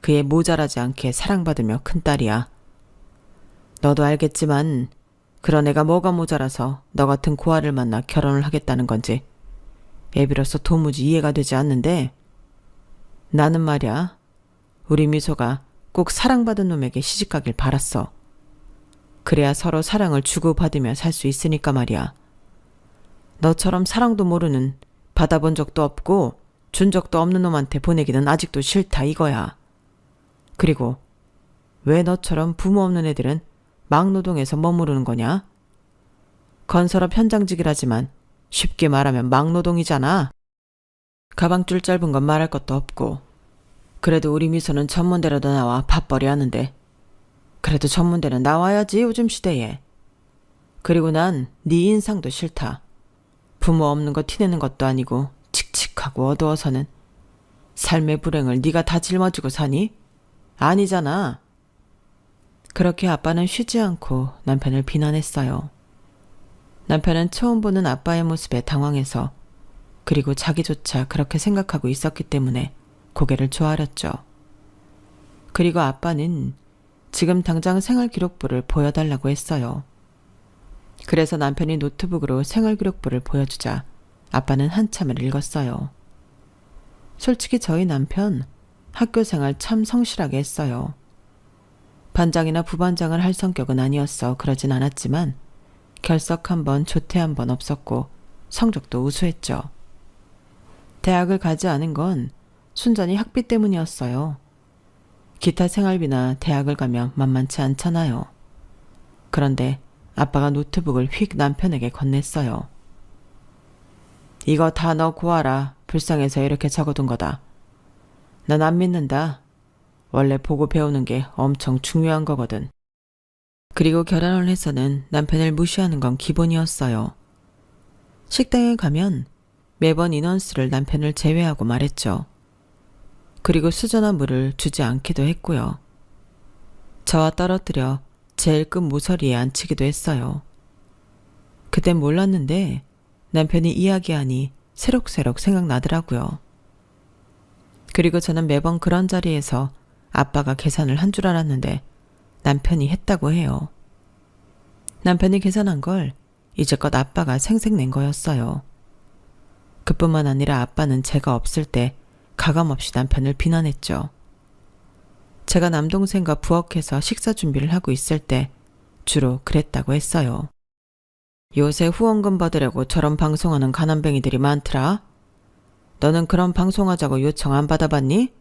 그의 모자라지 않게 사랑받으며 큰딸이야. 너도 알겠지만 그런 애가 뭐가 모자라서 너 같은 고아를 만나 결혼을 하겠다는 건지 애비로서 도무지 이해가 되지 않는데, 나는 말이야, 우리 미소가 꼭 사랑받은 놈에게 시집가길 바랐어. 그래야 서로 사랑을 주고받으며 살 수 있으니까 말이야. 너처럼 사랑도 모르는, 받아본 적도 없고 준 적도 없는 놈한테 보내기는 아직도 싫다 이거야. 그리고 왜 너처럼 부모 없는 애들은 막노동에서 머무르는 거냐? 건설업 현장직이라지만 쉽게 말하면 막노동이잖아. 가방줄 짧은 건 말할 것도 없고, 그래도 우리 미소는 전문대로도 나와 밥벌이 하는데, 그래도 전문대는 나와야지 요즘 시대에. 그리고 난 네 인상도 싫다. 부모 없는 거 티내는 것도 아니고 칙칙하고 어두워서는. 삶의 불행을 네가 다 짊어지고 사니? 아니잖아. 그렇게 아빠는 쉬지 않고 남편을 비난했어요. 남편은 처음 보는 아빠의 모습에 당황해서, 그리고 자기조차 그렇게 생각하고 있었기 때문에 고개를 조아렸죠. 그리고 아빠는 지금 당장 생활기록부를 보여달라고 했어요. 그래서 남편이 노트북으로 생활기록부를 보여주자 아빠는 한참을 읽었어요. 솔직히 저희 남편 학교생활 참 성실하게 했어요. 반장이나 부반장을 할 성격은 아니었어 그러진 않았지만 결석 한 번, 조퇴 한 번 없었고 성적도 우수했죠. 대학을 가지 않은 건 순전히 학비 때문이었어요. 기타 생활비나 대학을 가면 만만치 않잖아요. 그런데 아빠가 노트북을 휙 남편에게 건넸어요. 이거 다 너 고아라. 불쌍해서 이렇게 적어둔 거다. 난 안 믿는다. 원래 보고 배우는 게 엄청 중요한 거거든. 그리고 결혼을 해서는 남편을 무시하는 건 기본이었어요. 식당에 가면 매번 인원수를 남편을 제외하고 말했죠. 그리고 수저나 물을 주지 않기도 했고요. 저와 떨어뜨려 제일 끝 모서리에 앉히기도 했어요. 그땐 몰랐는데 남편이 이야기하니 새록새록 생각나더라고요. 그리고 저는 매번 그런 자리에서 아빠가 계산을 한 줄 알았는데 남편이 했다고 해요. 남편이 계산한 걸 이제껏 아빠가 생색낸 거였어요. 그뿐만 아니라 아빠는 제가 없을 때 가감없이 남편을 비난했죠. 제가 남동생과 부엌에서 식사 준비를 하고 있을 때 주로 그랬다고 했어요. 요새 후원금 받으려고 저런 방송하는 가난뱅이들이 많더라. 너는 그런 방송하자고 요청 안 받아봤니?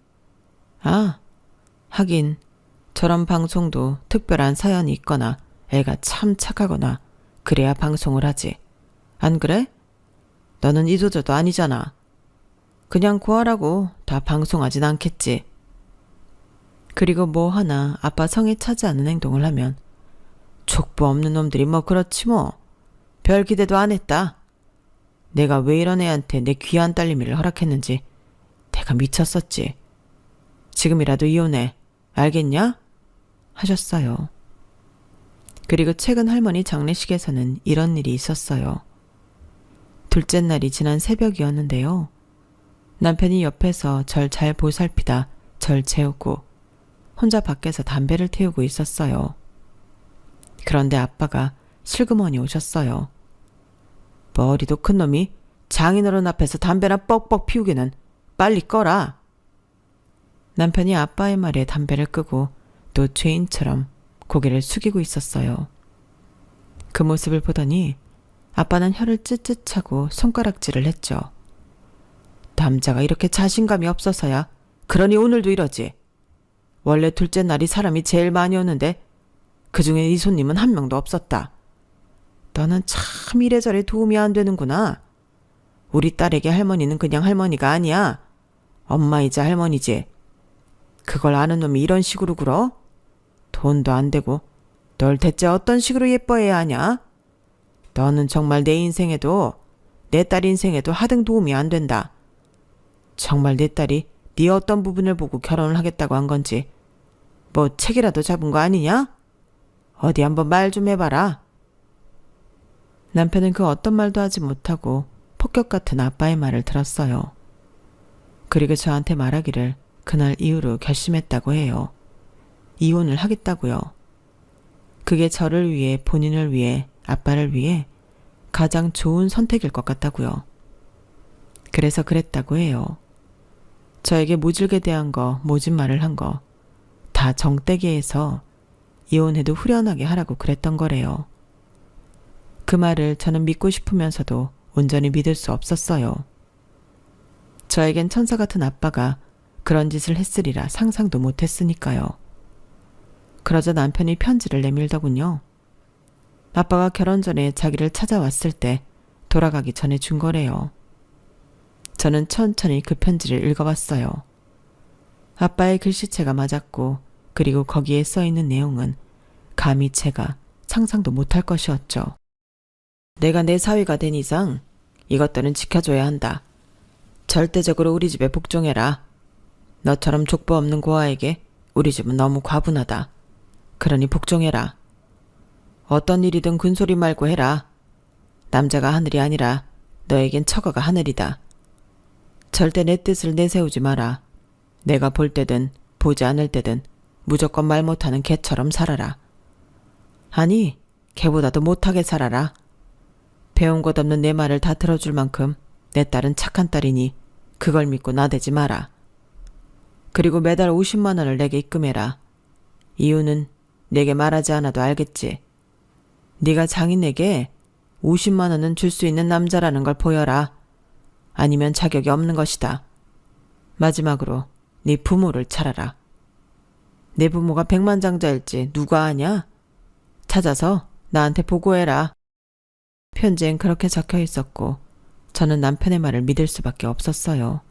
아, 하긴 저런 방송도 특별한 사연이 있거나 애가 참 착하거나 그래야 방송을 하지. 안 그래? 너는 이도저도 아니잖아. 그냥 고아라고 다 방송하진 않겠지. 그리고 뭐 하나 아빠 성에 차지 않는 행동을 하면 족보 없는 놈들이 뭐 그렇지 뭐. 별 기대도 안 했다. 내가 왜 이런 애한테 내 귀한 딸내미를 허락했는지 내가 미쳤었지. 지금이라도 이혼해. 알겠냐? 하셨어요. 그리고 최근 할머니 장례식에서는 이런 일이 있었어요. 둘째 날이 지난 새벽이었는데요. 남편이 옆에서 절 잘 보살피다 절 재우고 혼자 밖에서 담배를 태우고 있었어요. 그런데 아빠가 슬그머니 오셨어요. 머리도 큰 놈이 장인어른 앞에서 담배나 뻑뻑 피우기는 빨리 꺼라. 남편이 아빠의 말에 담배를 끄고 또 죄인처럼 고개를 숙이고 있었어요. 그 모습을 보더니 아빠는 혀를 찢찢 차고 손가락질을 했죠. 남자가 이렇게 자신감이 없어서야 그러니 오늘도 이러지. 원래 둘째 날이 사람이 제일 많이 오는데 그중에 이 손님은 한 명도 없었다. 너는 참 이래저래 도움이 안 되는구나. 우리 딸에게 할머니는 그냥 할머니가 아니야. 엄마이자 할머니지. 그걸 아는 놈이 이런 식으로 굴어? 돈도 안 되고 널 대체 어떤 식으로 예뻐해야 하냐? 너는 정말 내 인생에도 내 딸 인생에도 하등 도움이 안 된다. 정말 내 딸이 네 어떤 부분을 보고 결혼을 하겠다고 한 건지 뭐 책이라도 잡은 거 아니냐? 어디 한번 말 좀 해봐라. 남편은 그 어떤 말도 하지 못하고 폭격 같은 아빠의 말을 들었어요. 그리고 저한테 말하기를 그날 이후로 결심했다고 해요. 이혼을 하겠다고요. 그게 저를 위해, 본인을 위해, 아빠를 위해 가장 좋은 선택일 것 같다고요. 그래서 그랬다고 해요. 저에게 모질게 대한 거, 모진 말을 한 거 다 정떼게 해서 이혼해도 후련하게 하라고 그랬던 거래요. 그 말을 저는 믿고 싶으면서도 온전히 믿을 수 없었어요. 저에겐 천사 같은 아빠가 그런 짓을 했으리라 상상도 못했으니까요. 그러자 남편이 편지를 내밀더군요. 아빠가 결혼 전에 자기를 찾아왔을 때 돌아가기 전에 준 거래요. 저는 천천히 그 편지를 읽어봤어요. 아빠의 글씨체가 맞았고 그리고 거기에 써있는 내용은 감히 제가 상상도 못할 것이었죠. 내가 내 사위가 된 이상 이것들은 지켜줘야 한다. 절대적으로 우리 집에 복종해라. 너처럼 족보 없는 고아에게 우리 집은 너무 과분하다. 그러니 복종해라. 어떤 일이든 군소리 말고 해라. 남자가 하늘이 아니라 너에겐 처가가 하늘이다. 절대 내 뜻을 내세우지 마라. 내가 볼 때든 보지 않을 때든 무조건 말 못하는 개처럼 살아라. 아니, 개보다도 못하게 살아라. 배운 것 없는 내 말을 다 들어줄 만큼 내 딸은 착한 딸이니 그걸 믿고 나대지 마라. 그리고 매달 50만 원을 내게 입금해라. 이유는 내게 말하지 않아도 알겠지. 네가 장인에게 50만 원은 줄 수 있는 남자라는 걸 보여라. 아니면 자격이 없는 것이다. 마지막으로 네 부모를 찾아라. 내 부모가 백만장자일지 누가 아냐? 찾아서 나한테 보고해라. 편지엔 그렇게 적혀 있었고 저는 남편의 말을 믿을 수밖에 없었어요.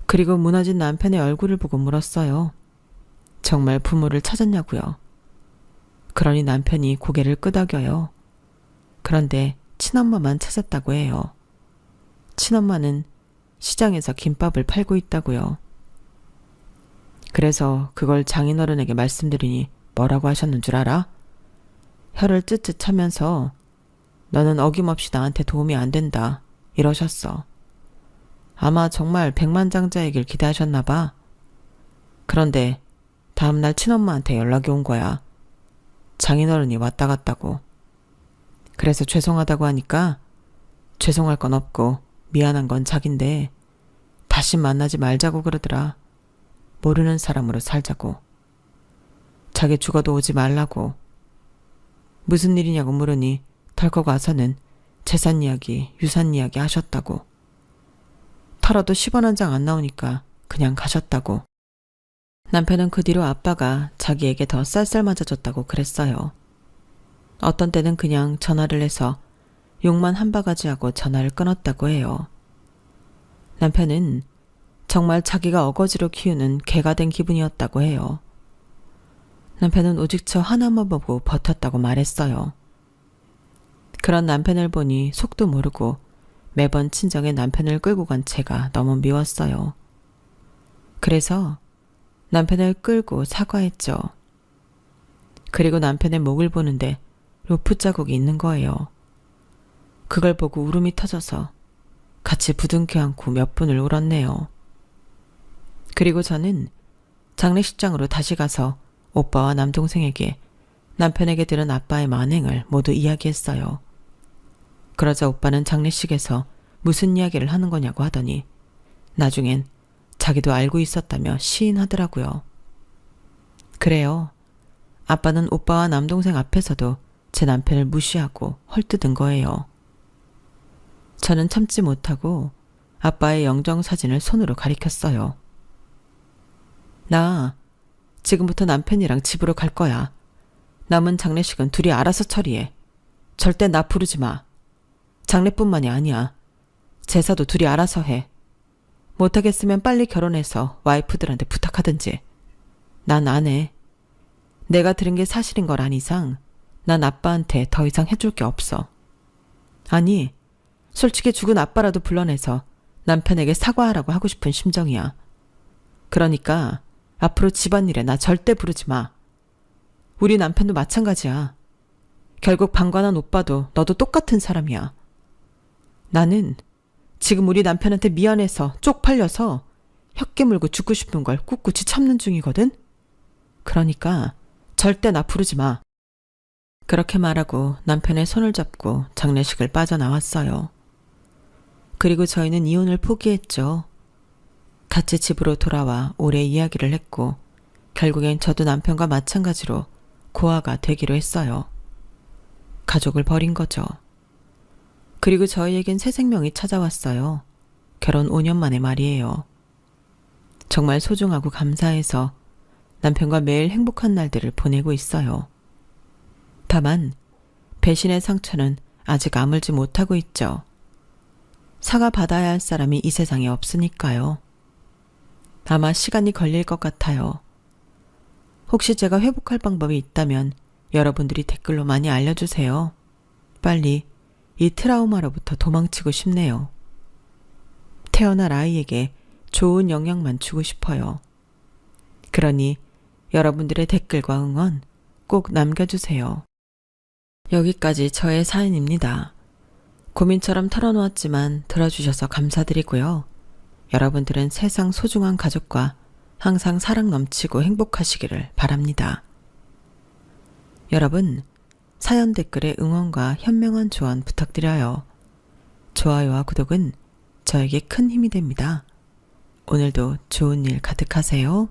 그리고 무너진 남편의 얼굴을 보고 물었어요. 정말 부모를 찾았냐고요. 그러니 남편이 고개를 끄덕여요. 그런데 친엄마만 찾았다고 해요. 친엄마는 시장에서 김밥을 팔고 있다고요. 그래서 그걸 장인어른에게 말씀드리니 뭐라고 하셨는 줄 알아? 혀를 쯧쯧 차면서 너는 어김없이 나한테 도움이 안 된다 이러셨어. 아마 정말 백만장자이길 기대하셨나 봐. 그런데 다음날 친엄마한테 연락이 온 거야. 장인어른이 왔다 갔다고. 그래서 죄송하다고 하니까 죄송할 건 없고 미안한 건 자긴데 다시 만나지 말자고 그러더라. 모르는 사람으로 살자고. 자기 죽어도 오지 말라고. 무슨 일이냐고 물으니 덜컥 와서는 재산 이야기, 유산 이야기 하셨다고. 털어도 10원 한 장 안 나오니까 그냥 가셨다고. 남편은 그 뒤로 아빠가 자기에게 더 쌀쌀 맞아줬다고 그랬어요. 어떤 때는 그냥 전화를 해서 욕만 한 바가지 하고 전화를 끊었다고 해요. 남편은 정말 자기가 어거지로 키우는 개가 된 기분이었다고 해요. 남편은 오직 저 하나만 보고 버텼다고 말했어요. 그런 남편을 보니 속도 모르고 매번 친정에 남편을 끌고 간 제가 너무 미웠어요. 그래서 남편을 끌고 사과했죠. 그리고 남편의 목을 보는데 로프 자국이 있는 거예요. 그걸 보고 울음이 터져서 같이 부둥켜 안고 몇 분을 울었네요. 그리고 저는 장례식장으로 다시 가서 오빠와 남동생에게 남편에게 들은 아빠의 만행을 모두 이야기했어요. 그러자 오빠는 장례식에서 무슨 이야기를 하는 거냐고 하더니 나중엔 자기도 알고 있었다며 시인하더라고요. 그래요. 아빠는 오빠와 남동생 앞에서도 제 남편을 무시하고 헐뜯은 거예요. 저는 참지 못하고 아빠의 영정사진을 손으로 가리켰어요. 나 지금부터 남편이랑 집으로 갈 거야. 남은 장례식은 둘이 알아서 처리해. 절대 나 부르지 마. 장례뿐만이 아니야. 제사도 둘이 알아서 해. 못하겠으면 빨리 결혼해서 와이프들한테 부탁하든지. 난 안 해. 내가 들은 게 사실인 걸 안 이상 난 아빠한테 더 이상 해줄 게 없어. 아니, 솔직히 죽은 아빠라도 불러내서 남편에게 사과하라고 하고 싶은 심정이야. 그러니까 앞으로 집안일에 나 절대 부르지 마. 우리 남편도 마찬가지야. 결국 방관한 오빠도 너도 똑같은 사람이야. 나는 지금 우리 남편한테 미안해서 쪽팔려서 혀 깨물고 죽고 싶은 걸 꿋꿋이 참는 중이거든? 그러니까 절대 나 부르지 마. 그렇게 말하고 남편의 손을 잡고 장례식을 빠져나왔어요. 그리고 저희는 이혼을 포기했죠. 같이 집으로 돌아와 오래 이야기를 했고 결국엔 저도 남편과 마찬가지로 고아가 되기로 했어요. 가족을 버린 거죠. 그리고 저희에겐 새 생명이 찾아왔어요. 결혼 5년 만에 말이에요. 정말 소중하고 감사해서 남편과 매일 행복한 날들을 보내고 있어요. 다만 배신의 상처는 아직 아물지 못하고 있죠. 사과받아야 할 사람이 이 세상에 없으니까요. 아마 시간이 걸릴 것 같아요. 혹시 제가 회복할 방법이 있다면 여러분들이 댓글로 많이 알려주세요. 빨리 이 트라우마로부터 도망치고 싶네요. 태어날 아이에게 좋은 영향만 주고 싶어요. 그러니 여러분들의 댓글과 응원 꼭 남겨주세요. 여기까지 저의 사연입니다. 고민처럼 털어놓았지만 들어주셔서 감사드리고요. 여러분들은 세상 소중한 가족과 항상 사랑 넘치고 행복하시기를 바랍니다. 여러분, 사연 댓글에 응원과 현명한 조언 부탁드려요. 좋아요와 구독은 저에게 큰 힘이 됩니다. 오늘도 좋은 일 가득하세요.